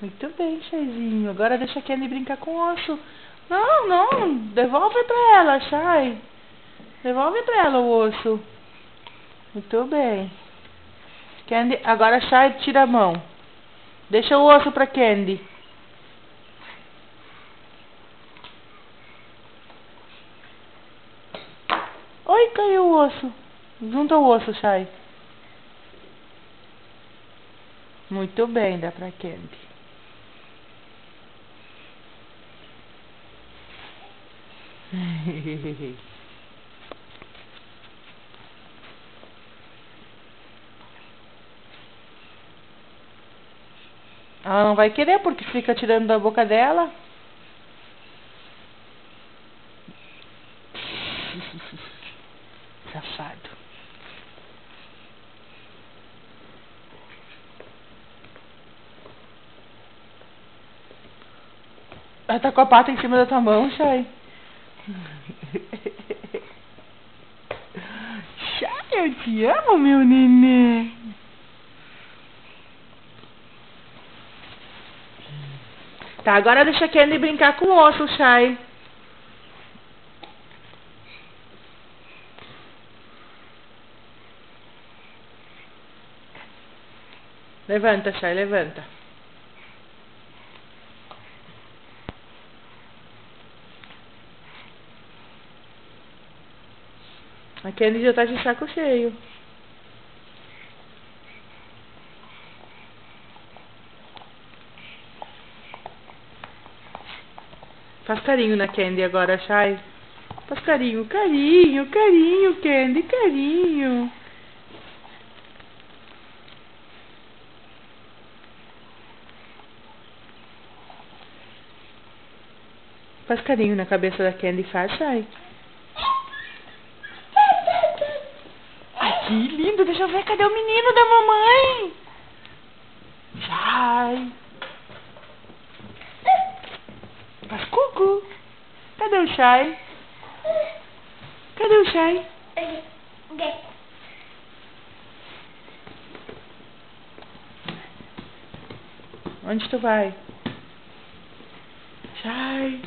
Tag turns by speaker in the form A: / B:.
A: Muito bem, Chaizinho. Agora deixa a Candy brincar com o osso. Não, não. Devolve pra ela, Chai. Devolve pra ela o osso. Muito bem. Candy, agora Chai, tira a mão. Deixa o osso pra Candy. Oi, caiu o osso. Junta o osso, Chai. Muito bem, dá pra Candy. Ela não vai querer porque fica tirando da boca dela. Safado. Ela tá com a pata em cima da tua mão, Chay. Chay, eu te amo, meu nenê. Tá, agora deixa a Candy brincar com o osso, Chay. Levanta, Chay, levanta. A Candy já tá de saco cheio. Faz carinho na Candy agora, Chay. Faz carinho, carinho, carinho, Candy, carinho. Faz carinho na cabeça da Candy, faz, Chay. Ai, que lindo, deixa eu ver, cadê o menino da mamãe? Chay. Faz cucu. Cadê o Chay? Cadê o Chay? Onde tu vai? Chay.